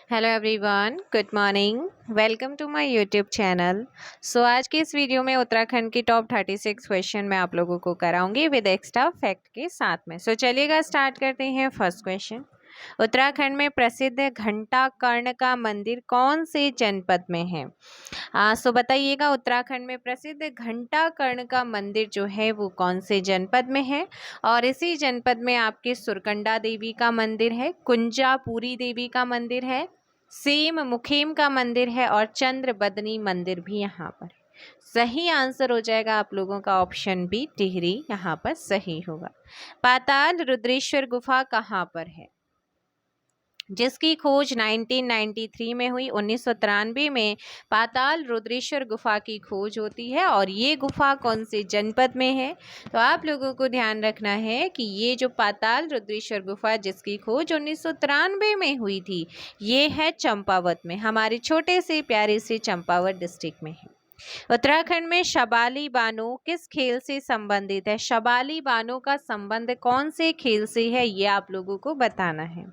Hello everyone, good morning. Welcome to my YouTube channel. आज के इस वीडियो में उत्तराखंड की टॉप 36 क्वेश्चन मैं आप लोगों को कराऊंगी विद एक्स्ट्रा फैक्ट के साथ में। चलिएगा स्टार्ट करते हैं। फर्स्ट क्वेश्चन, उत्तराखंड में प्रसिद्ध घंटा कर्ण का मंदिर कौन से जनपद में है? बताइएगा, उत्तराखंड में प्रसिद्ध घंटा कर्ण का मंदिर जो है वो कौन से जनपद में है? और इसी जनपद में आपके सुरकंडा देवी का मंदिर है, कुंजापुरी देवी का मंदिर है, सेम मुखेम का मंदिर है और चंद्र बदनी मंदिर भी यहाँ पर। सही आंसर हो जाएगा आप लोगों का ऑप्शन बी, टिहरी यहाँ पर सही होगा। पाताल रुद्रेश्वर गुफा कहाँ पर है? जिसकी खोज 1993 में हुई। 1993 में पाताल रुद्रेश्वर गुफा की खोज होती है और ये गुफा कौन से जनपद में है? तो आप लोगों को ध्यान रखना है कि ये जो पाताल रुद्रेश्वर गुफा जिसकी खोज 1993 में हुई थी, ये है चंपावत में, हमारे छोटे से प्यारे से चंपावत डिस्ट्रिक्ट में है। उत्तराखंड में शबाली बानो किस खेल से संबंधित है? शबाली बानो का संबंध कौन से खेल से है, ये आप लोगों को बताना है।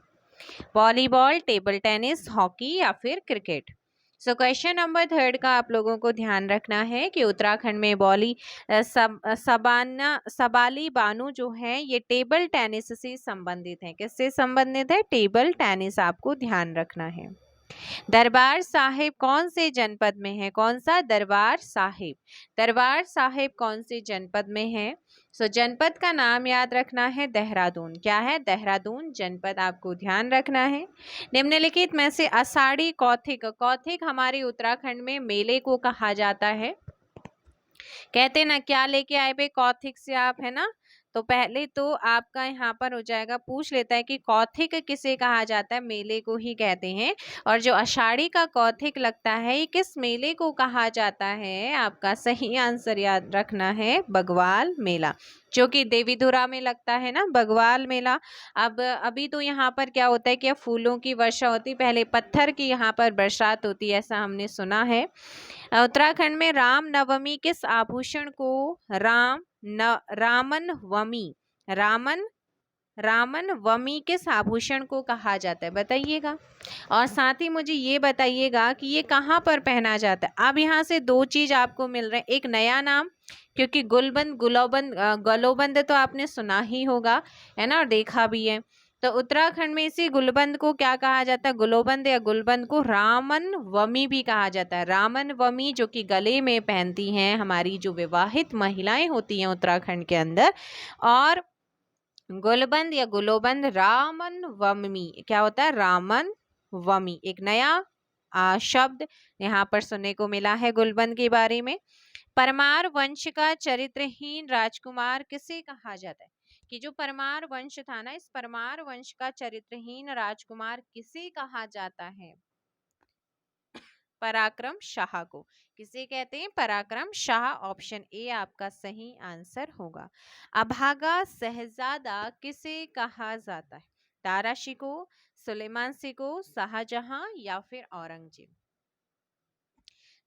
वॉलीबॉल, टेबल टेनिस, हॉकी या फिर क्रिकेट? क्वेश्चन नंबर 3 का आप लोगों को ध्यान रखना है कि उत्तराखंड में सबाली बानु जो है ये टेबल टेनिस से संबंधित है। किससे संबंधित है? टेबल टेनिस, आपको ध्यान रखना है। दरबार साहिब कौन से जनपद में है? कौन सा? दरबार साहिब। दरबार साहिब कौन से जनपद में है? जनपद का नाम याद रखना है, देहरादून। क्या है? देहरादून जनपद, आपको ध्यान रखना है। निम्नलिखित में से आषाढ़ी कौथिक, कौथिक हमारे उत्तराखंड में मेले को कहा जाता है। कहते ना, क्या लेके आए बे कौथिक से आप, है ना? तो पहले तो आपका यहाँ पर हो जाएगा, पूछ लेता है कि कौथिक किसे कहा जाता है? मेले को ही कहते हैं। और जो आषाढ़ी का कौथिक लगता है, ये किस मेले को कहा जाता है? आपका सही आंसर याद रखना है, बगवाल मेला, जो कि देवीधुरा में लगता है ना, बगवाल मेला। अब अभी तो यहाँ पर क्या होता है कि फूलों की वर्षा होती, पहले पत्थर की यहाँ पर बरसात होती है, ऐसा हमने सुना है। उत्तराखंड में राम नवमी किस आभूषण को रामन वमी किस आभूषण को कहा जाता है? बताइएगा। और साथ ही मुझे ये बताइएगा कि ये कहाँ पर पहना जाता है। अब यहाँ से दो चीज आपको मिल रहे हैं, एक नया नाम, क्योंकि गलोबंद तो आपने सुना ही होगा, है ना, और देखा भी है। तो उत्तराखंड में इसी गुलबंद को क्या कहा जाता है? गुलोबंद या गुलबंद को रामन वमी भी कहा जाता है। रामन वमी जो कि गले में पहनती हैं हमारी जो विवाहित महिलाएं होती हैं उत्तराखंड के अंदर। और गुलबंद या गुलोबंद रामन वमी क्या होता है? रामन वमी, एक नया शब्द यहाँ पर सुनने को मिला है गुलबंद के बारे में। परमार वंश का चरित्रहीन राजकुमार किसे कहा जाता है? कि जो परमार वंश था ना, इस परमार वंश का चरित्रहीन राजकुमार किसे कहा जाता है? पराक्रम शाह को। किसे कहते हैं? पराक्रम शाह। ऑप्शन ए आपका सही आंसर होगा। अभागा शहजादा किसे कहा जाता है? दारा शिको, सुलेमान सिको, शाहजहां या फिर औरंगजेब?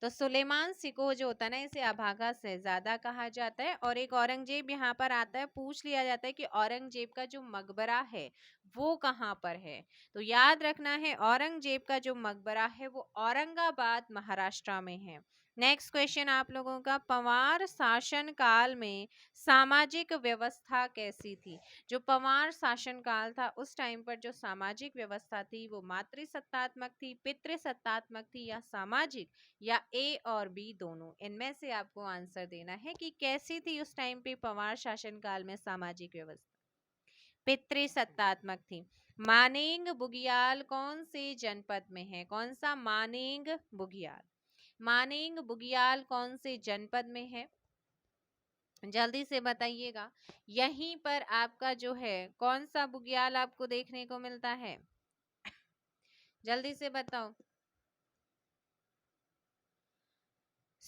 तो सुलेमान सिको जो होता है ना, इसे अभागा शहजादा कहा जाता है। और एक औरंगजेब यहाँ पर आता है, पूछ लिया जाता है कि औरंगजेब का जो मकबरा है वो कहाँ पर है? तो याद रखना है, औरंगजेब का जो मकबरा है वो औरंगाबाद महाराष्ट्र में है। नेक्स्ट क्वेश्चन आप लोगों का, पंवार शासन काल में सामाजिक व्यवस्था कैसी थी? जो पंवार शासन काल था उस टाइम पर जो सामाजिक व्यवस्था थी वो मातृसत्तात्मक थी, पितृसत्तात्मक थी या सामाजिक, या ए और बी दोनों? इनमें से आपको आंसर देना है कि कैसी थी उस टाइम पे पंवार शासन काल में सामाजिक व्यवस्था। पितृसत्तात्मक थी। मानेंग बुगियाल कौन से जनपद में है? कौन सा? मानेंग बुगियाल। मानेंग बुगियाल कौन से जनपद में है? जल्दी से बताइएगा। यहीं पर आपका जो है कौन सा बुगियाल आपको देखने को मिलता है? जल्दी से बताओ।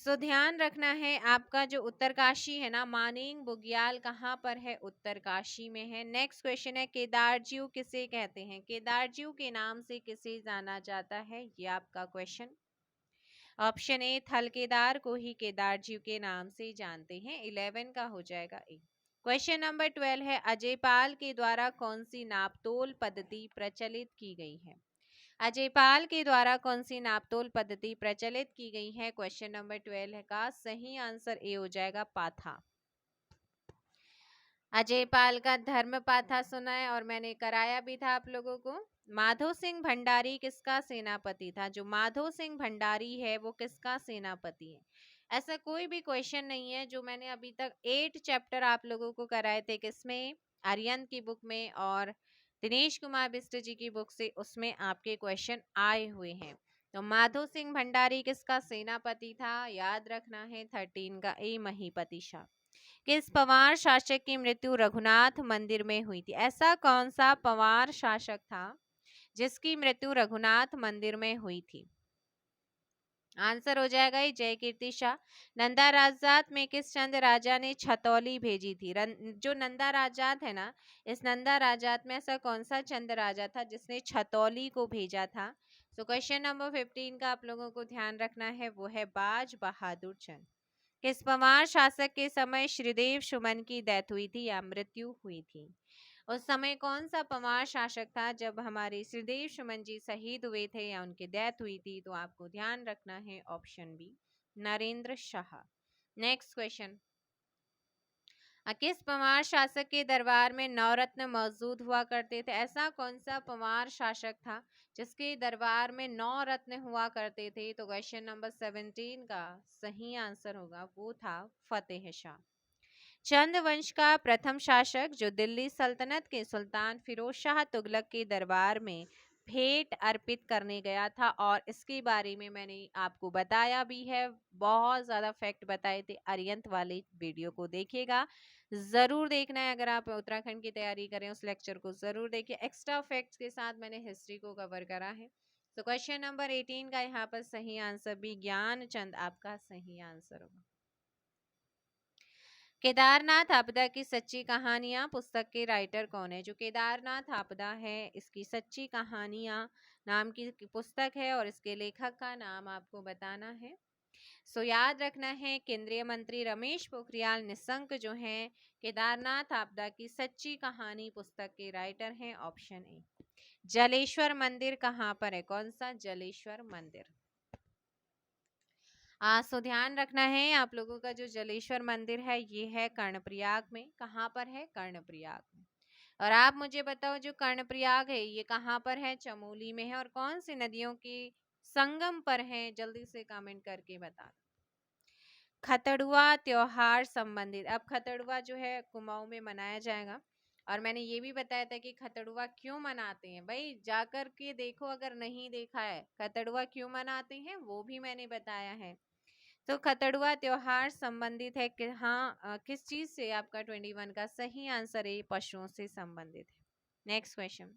ध्यान रखना है, आपका जो उत्तरकाशी है ना, मानेंग बुग्याल कहाँ पर है? उत्तरकाशी में है। नेक्स्ट क्वेश्चन है, केदारजीव किसे कहते हैं? केदारजीव के नाम से किसे जाना जाता है? ये आपका क्वेश्चन। ऑप्शन ए, थल केदार को ही केदारजीव के नाम से जानते हैं। 11 का हो जाएगा ए। क्वेश्चन नंबर 12 है, अजयपाल के द्वारा कौन सी नापतोल पद्धति प्रचलित की गई है? अजयपाल के द्वारा कौन सी नापतोल पद्धति प्रचलित की गई है? क्वेश्चन नंबर 12 का सही आंसर ए हो जाएगा पाथा। अजयपाल का धर्म पाथा सुना है और मैंने कराया भी था आप लोगों को। माधो सिंह भंडारी किसका सेनापति था? जो माधो सिंह भंडारी है वो किसका सेनापति है? ऐसा कोई भी क्वेश्चन नहीं है जो मैंने अभी तक 8 चैप्टर आप लोगों को कराए थे, किसमें? आर्यन की बुक में और दिनेश कुमार बिष्ट जी की बुक से, उसमें आपके क्वेश्चन आए हुए हैं। तो माधो सिंह भंडारी किसका सेनापति था? याद रखना है 13 का ए महीपति शाह। किस पंवार शासक की मृत्यु रघुनाथ मंदिर में हुई थी? ऐसा कौन सा पंवार शासक था जिसकी मृत्यु रघुनाथ मंदिर में हुई थी? आंसर हो जाएगा ये जय कीर्ति शाह। नंदा राजजात में किस चंद राजा ने छतौली भेजी थी? जो नंदा राजजात है ना, इस नंदा राजजात में ऐसा कौन सा चंद राजा था जिसने छतौली को भेजा था? तो क्वेश्चन नंबर 15 का आप लोगों को ध्यान रखना है, वो है बाज बहादुर चंद। किस पंवार शासक के समय श्रीदेव सुमन की डेथ हुई थी या मृत्यु हुई थी? उस समय कौन सा पंवार शासक था जब हमारे श्रीदेव सुमन जी शहीद हुए थे या उनकी डेथ हुई थी? तो आपको ध्यान रखना है option B, Narendra Shah. Next question, किस पंवार शासक के दरबार में नवरत्न मौजूद हुआ करते थे? ऐसा कौन सा पंवार शासक था जिसके दरबार में 9 रत्न हुआ करते थे? तो क्वेश्चन नंबर 17 का सही आंसर होगा वो था फतेह शाह। चंद वंश का प्रथम शासक जो दिल्ली सल्तनत के सुल्तान फिरोज शाह तुगलक के दरबार में भेंट अर्पित करने गया था, और इसके बारे में मैंने आपको बताया भी है, बहुत ज्यादा फैक्ट बताए थे। अरियंत वाले वीडियो को देखिएगा, जरूर देखना है। अगर आप उत्तराखंड की तैयारी करें उस लेक्चर को जरूर देखिए। एक्स्ट्रा फैक्ट्स के साथ मैंने हिस्ट्री को कवर करा है। तो क्वेश्चन नंबर 18 का यहाँ पर सही आंसर भी ज्ञानचंद आपका सही आंसर होगा। केदारनाथ आपदा की सच्ची कहानियां पुस्तक के राइटर कौन है? जो केदारनाथ आपदा है इसकी सच्ची कहानियां नाम की पुस्तक है और इसके लेखक का नाम आपको बताना है। सो याद रखना है केंद्रीय मंत्री रमेश पोखरियाल निशंक जो हैं केदारनाथ आपदा की सच्ची कहानी पुस्तक के राइटर हैं, ऑप्शन ए। जलेश्वर मंदिर कहाँ पर है? कौन सा जलेश्वर मंदिर? सो ध्यान रखना है आप लोगों का, जो जलेश्वर मंदिर है ये है कर्णप्रयाग में। कहाँ पर है? कर्णप्रयाग में। और आप मुझे बताओ जो कर्णप्रयाग है ये कहाँ पर है? चमोली में है। और कौन सी नदियों के संगम पर है? जल्दी से कमेंट करके बता। खतड़ुआ त्योहार संबंधित, अब खतड़ुआ जो है कुमाऊं में मनाया जाएगा, और मैंने ये भी बताया था कि खतड़ुआ क्यों मनाते हैं, भाई जाकर के देखो अगर नहीं देखा है खतड़ुआ क्यों मनाते हैं वो भी मैंने बताया है। तो खतड़ुआ त्योहार संबंधित है कि हाँ किस चीज से? आपका 21 का सही आंसर है पशुओं से संबंधित है। नेक्स्ट क्वेश्चन,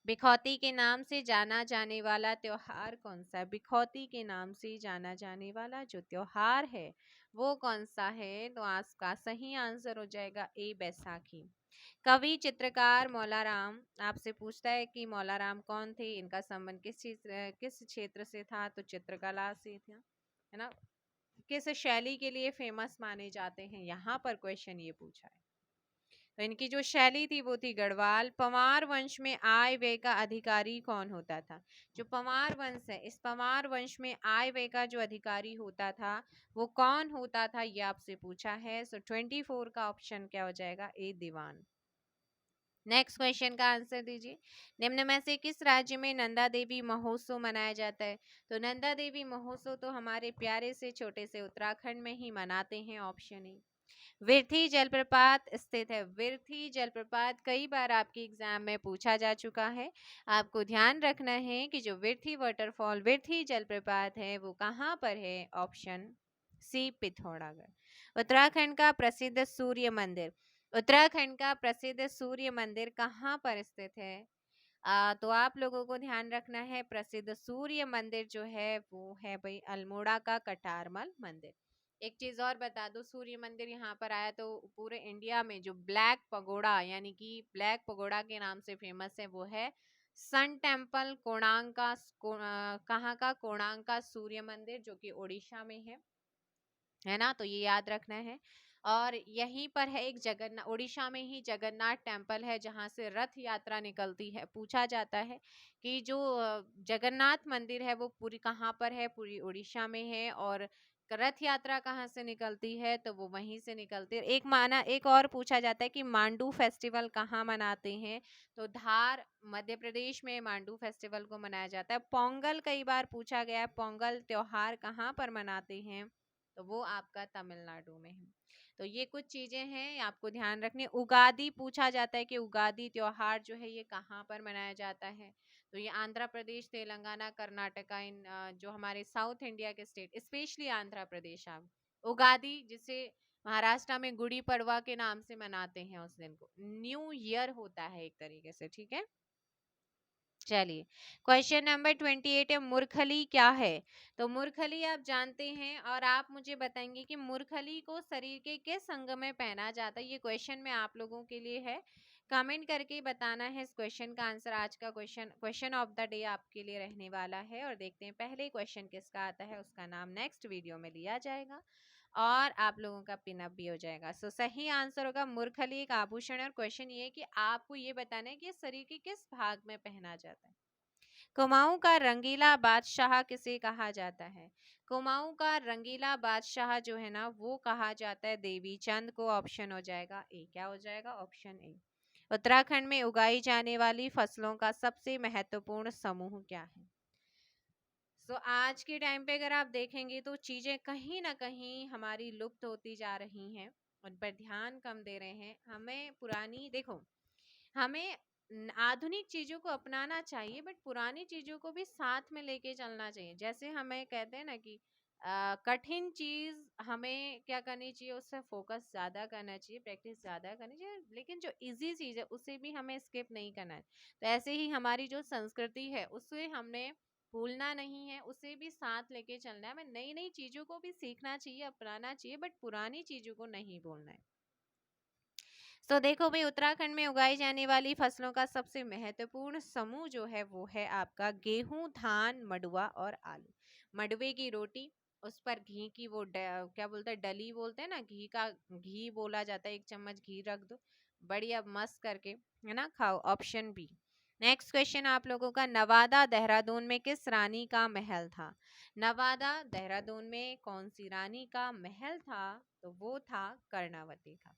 बिखौती के नाम से जाना जाने वाला त्योहार कौन सा है? बिखौती के नाम से जाना जाने वाला जो त्योहार है वो कौन सा है? तो आज का सही आंसर हो जाएगा ए बैसाखी। कवि चित्रकार मौलाराम आपसे पूछता है कि मौलाराम कौन थे, इनका संबंध किस क्षेत्र से था? तो चित्रकला से था, है ना। किस शैली के लिए फेमस माने जाते हैं? यहाँ पर क्वेश्चन ये पूछा है। तो इनकी जो शैली थी वो थी गढ़वाल। पंवार वंश में आय व्यय का अधिकारी कौन होता था? जो पंवार वंश है इस पंवार वंश में आय व्यय का जो अधिकारी होता था वो कौन होता था, ये आपसे पूछा है। सो 24 का ऑप्शन क्या हो जाएगा? ए दीवान। नेक्स्ट क्वेश्चन का आंसर दीजिए। निम्न में से किस राज्य में नंदा देवी महोत्सव मनाया जाता है? तो नंदा देवी महोत्सव तो हमारे प्यारे से छोटे से उत्तराखंड में ही मनाते हैं, ऑप्शन ए। विरथी जलप्रपात स्थित है। विरथी जलप्रपात कई बार आपके एग्जाम में पूछा जा चुका है। आपको ध्यान रखना है कि जो विरथी वाटरफॉल विरथी जलप्रपात है वो कहाँ पर है? Option C Pithoragarh. उत्तराखंड का प्रसिद्ध सूर्य मंदिर, उत्तराखंड का प्रसिद्ध सूर्य मंदिर कहाँ पर स्थित है? तो आप लोगों को ध्यान रखना है प्रसिद्ध सूर्य मंदिर जो है वो है भाई अल्मोड़ा का कटारमल मंदिर। एक चीज और बता दो, सूर्य मंदिर यहाँ पर आया तो पूरे इंडिया में जो ब्लैक पगोड़ा यानी कि ब्लैक पगोड़ा के नाम से फेमस है वो है सन टेम्पल कोणार्क का कहाँ का? कोणार्क का सूर्य मंदिर जो कि उड़ीसा में है ना। तो ये याद रखना है। और यहीं पर है एक जगन्नाथ, उड़ीसा में ही जगन्नाथ टेम्पल है जहाँ से रथ यात्रा निकलती है। पूछा जाता है कि जो जगन्नाथ मंदिर है वो पूरी कहाँ पर है, पूरी उड़ीसा में है, और रथ यात्रा कहाँ से निकलती है, तो वो वहीं से निकलती है। एक और पूछा जाता है कि मांडू फेस्टिवल कहाँ मनाते हैं, तो धार मध्य प्रदेश में मांडू फेस्टिवल को मनाया जाता है। पोंगल कई बार पूछा गया है, पोंगल त्योहार कहाँ पर मनाते हैं, तो वो आपका तमिलनाडु में है। तो ये कुछ चीजें हैं आपको ध्यान रखनी। उगादी पूछा जाता है कि उगादी त्योहार जो है ये कहाँ पर मनाया जाता है, तो ये आंध्र प्रदेश, तेलंगाना, कर्नाटका, इन जो हमारे साउथ इंडिया के स्टेट, स्पेशली आंध्र प्रदेश। आप उगादी जिसे महाराष्ट्र में गुड़ी पड़वा के नाम से मनाते हैं, उस दिन को न्यू ईयर होता है एक तरीके से, ठीक है। चलिए, क्वेश्चन नंबर 28 है, मूर्खली क्या है। तो मूर्खली आप जानते हैं, और आप मुझे बताएंगे कि मूर्खली को शरीर के किस अंग में पहना जाता है। ये क्वेश्चन में आप लोगों के लिए है, कमेंट करके बताना है इस क्वेश्चन का आंसर। आज का क्वेश्चन ऑफ द डे आपके लिए रहने वाला है, और देखते हैं पहले क्वेश्चन किसका आता है, उसका नाम नेक्स्ट वीडियो में लिया जाएगा और आप लोगों का पिनअप भी हो जाएगा। सो सही आंसर होगा मूर्खली एक आभूषण है, और क्वेश्चन ये है कि आपको ये बताना है कि शरीर के किस भाग में पहना जाता है। कुमाऊं का रंगीला बादशाह किसे कहा जाता है। कुमाऊं का रंगीला बादशाह जो है ना, वो कहा जाता है देवी चंद को। ऑप्शन हो जाएगा ए, क्या हो जाएगा, ऑप्शन ए। उत्तराखंड में उगाई जाने वाली फसलों का सबसे महत्वपूर्ण समूह क्या है। आज के टाइम पे अगर आप देखेंगे तो चीजें कहीं ना कहीं हमारी लुप्त होती जा रही हैं, उन पर ध्यान कम दे रहे हैं। हमें पुरानी, देखो, हमें आधुनिक चीजों को अपनाना चाहिए, बट पुरानी चीजों को भी साथ में लेके चलना चाहिए। जैसे हमें कहते हैं ना कि कठिन चीज हमें क्या करनी चाहिए, उससे फोकस ज्यादा करना चाहिए, प्रैक्टिस ज्यादा करनी चाहिए, लेकिन जो इजी चीज है उसे भी हमें स्किप नहीं करना है। तो ऐसे ही हमारी जो संस्कृति है उसे हमने भूलना नहीं है, उसे भी साथ लेके चलना है। हमें नई नई चीजों को भी सीखना चाहिए, अपनाना चाहिए, बट पुरानी चीजों को नहीं भूलना है। देखो भाई, उत्तराखंड में उगाई जाने वाली फसलों का सबसे महत्वपूर्ण समूह जो है वो है आपका गेहूं, धान, मडुआ और आलू। मडुए की रोटी, उस पर घी की वो क्या बोलते हैं, डली बोलते हैं ना, घी का, घी बोला जाता है, 1 चम्मच घी रख दो, बढ़िया मस्त करके, है ना, खाओ। Option B. नेक्स्ट क्वेश्चन आप लोगों का, नवादा देहरादून में किस रानी का महल था। नवादा देहरादून में कौन सी रानी का महल था, तो वो था कर्णावती का।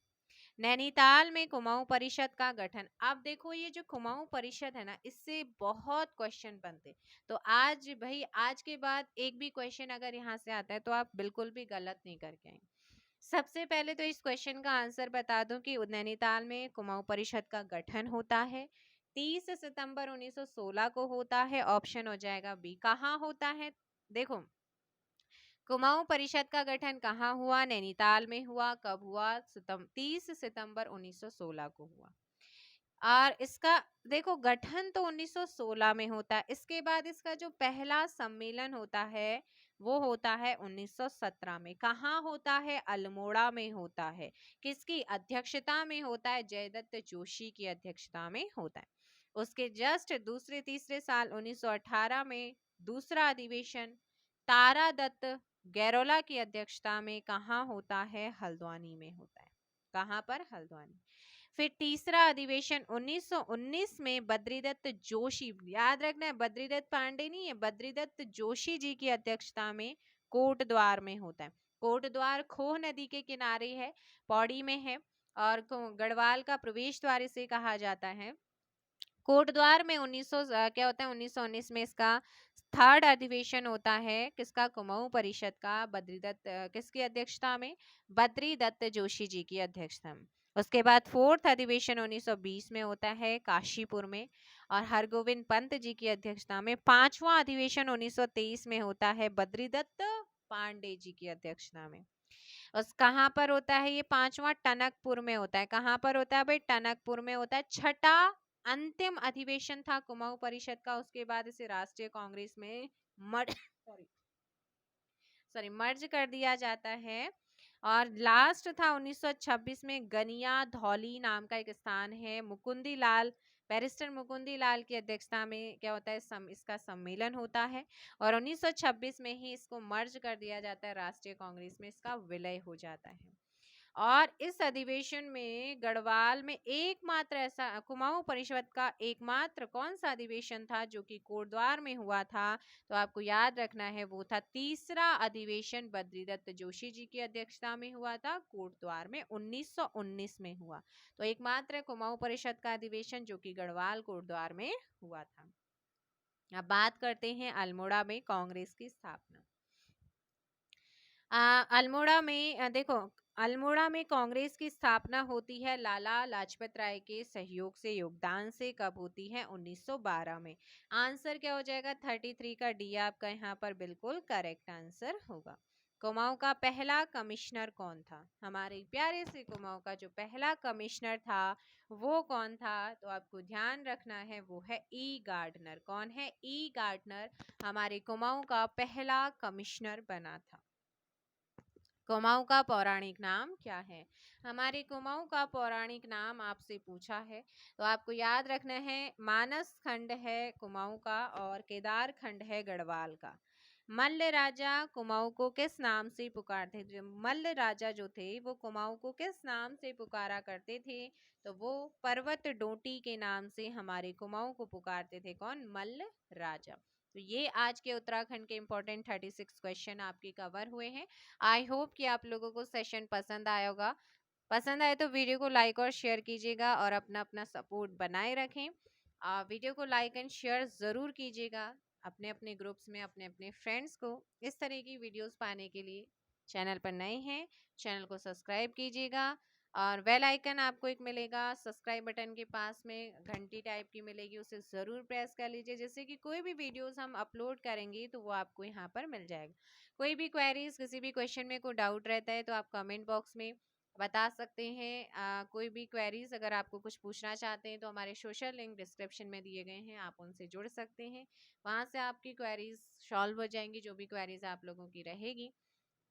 नैनीताल में कुमाऊं परिषद का गठन। अब देखो, ये जो कुमाऊं परिषद है ना, इससे बहुत क्वेश्चन बनते। तो आज भाई, आज के बाद एक भी क्वेश्चन अगर यहाँ से आता है तो आप बिल्कुल भी गलत नहीं करके आए। सबसे पहले तो इस क्वेश्चन का आंसर बता दूं कि नैनीताल में कुमाऊं परिषद का गठन होता है 30 सितंबर 1916 को होता है। ऑप्शन हो जाएगा बी। कहाँ होता है, देखो, कुमाऊं परिषद का गठन कहाँ हुआ, नैनीताल में हुआ। कब हुआ, 30 सितंबर 1916 को हुआ। और इसका देखो, गठन तो 1916 में होता है, इसके बाद इसका जो पहला सम्मेलन होता है वो होता है 1917 में। कहाँ होता है, अल्मोड़ा में होता है। किसकी अध्यक्षता में होता है, जयदत्त जोशी की अध्यक्षता में होता है। उसके जस्ट दूसरे तीसरे साल 1918 में दूसरा अधिवेशन तारा दत्त गैरोला की अध्यक्षता में कहाँ होता है, हल्द्वानी में होता है। कहाँ पर, हल्द्वानी। फिर तीसरा अधिवेशन 1919 में बद्रीदत्त जोशी, याद रखना है बद्रीदत्त पांडे नहीं है, बद्रीदत्त जोशी जी की अध्यक्षता में कोटद्वार में होता है। कोटद्वार खोह नदी के किनारे है, पौड़ी में है, और गढ़वाल का प्रवेश द्वार इसे कहा जाता है। कोटद्वार में 1900 क्या होता है, 1919 में इसका थर्ड अधिवेशन होता है, किसका, कुमाऊं परिषद का। बद्रीदत्त किसकी अध्यक्षता में, बद्रीदत्त जोशी जी की अध्यक्षता में। उसके बाद फोर्थ अधिवेशन 1920 में होता है काशीपुर में, और हरगोविंद पंत जी की अध्यक्षता में। पांचवा अधिवेशन 1923 में होता है बद्रीदत्त पांडे जी की अध्यक्षता में। उस कहाँ पर होता है ये पांचवा, टनकपुर में होता है। कहाँ पर होता है भाई, टनकपुर में होता है। छठा अंतिम अधिवेशन था कुमाऊं परिषद का, उसके बाद इसे राष्ट्रीय कांग्रेस में मर्ज मर्ज कर दिया जाता है। और लास्ट था 1926 में, गनिया धौली नाम का एक स्थान है, मुकुंदी लाल, बैरिस्टर मुकुंदी लाल की अध्यक्षता में क्या होता है, इसका सम्मेलन होता है। और 1926 में ही इसको मर्ज कर दिया जाता है राष्ट्रीय कांग्रेस में, इसका विलय हो जाता है। और इस अधिवेशन में गढ़वाल में एकमात्र ऐसा कुमाऊं परिषद का एकमात्र कौन सा अधिवेशन था जो कि कोटद्वार में हुआ था? तो आपको याद रखना है वो था तीसरा अधिवेशन, बद्रीदत्त जोशी जी की अध्यक्षता में हुआ था, कोटद्वार में 1919 में हुआ। तो एकमात्र कुमाऊं परिषद का अधिवेशन जो कि गढ़वाल कोटद्वार में हुआ था। अब बात करते हैं अल्मोड़ा में कांग्रेस की स्थापना। अल्मोड़ा में देखो, अल्मोड़ा में कांग्रेस की स्थापना होती है लाला लाजपत राय के सहयोग से, योगदान से। कब होती है? 1912 में। आंसर क्या हो जाएगा? 33 का डी आपका यहाँ पर बिल्कुल करेक्ट आंसर होगा। कुमाऊं का पहला कमिश्नर कौन था? हमारे प्यारे से कुमाऊं का जो पहला कमिश्नर था वो कौन था? तो आपको ध्यान रखना है वो है ई गार्डनर। कौन है? ई गार्डनर हमारे कुमाऊं का पहला कमिश्नर बना था। कुमाऊं का पौराणिक नाम क्या है? हमारे कुमाऊं का पौराणिक नाम आपसे पूछा है तो आपको याद रखना है, मानस खंड है कुमाऊं का और केदार खंड है गढ़वाल का। मल्ल राजा कुमाऊं को किस नाम से पुकारते थे? मल्ल राजा जो थे वो कुमाऊं को किस नाम से पुकारा करते थे? तो वो पर्वत डोटी के नाम से हमारे कुमाऊं को पुकारते थे। कौन? मल्ल राजा। तो ये आज के उत्तराखंड के इंपॉर्टेंट 36 क्वेश्चन आपके कवर हुए हैं। आई होप कि आप लोगों को सेशन पसंद आया होगा। पसंद आए तो वीडियो को लाइक और शेयर कीजिएगा और अपना अपना सपोर्ट बनाए रखें। वीडियो को लाइक एंड शेयर ज़रूर कीजिएगा अपने अपने ग्रुप्स में, अपने अपने फ्रेंड्स को। इस तरह की वीडियोस पाने के लिए चैनल पर नए हैं, चैनल को सब्सक्राइब कीजिएगा और बेल आइकन आपको एक मिलेगा सब्सक्राइब बटन के पास में, घंटी टाइप की मिलेगी, उसे ज़रूर प्रेस कर लीजिए जिससे कि कोई भी वीडियोस हम अपलोड करेंगे तो वो आपको यहाँ पर मिल जाएगा। कोई भी क्वेरीज, किसी भी क्वेश्चन में कोई डाउट रहता है तो आप कमेंट बॉक्स में बता सकते हैं। कोई भी क्वेरीज अगर आपको कुछ पूछना चाहते हैं तो हमारे सोशल लिंक डिस्क्रिप्शन में दिए गए हैं, आप उनसे जुड़ सकते हैं। वहाँ से आपकी क्वेरीज सॉल्व हो जाएंगी, जो भी क्वेरीज आप लोगों की रहेगी,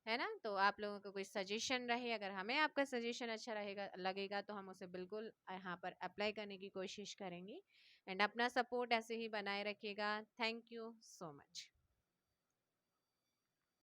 है ना। तो आप लोगों का कोई सजेशन रहे, अगर हमें आपका सजेशन अच्छा रहेगा लगेगा तो हम उसे बिल्कुल यहाँ पर अप्लाई करने की कोशिश करेंगे। एंड अपना सपोर्ट ऐसे ही बनाए रखिएगा। Thank you so much.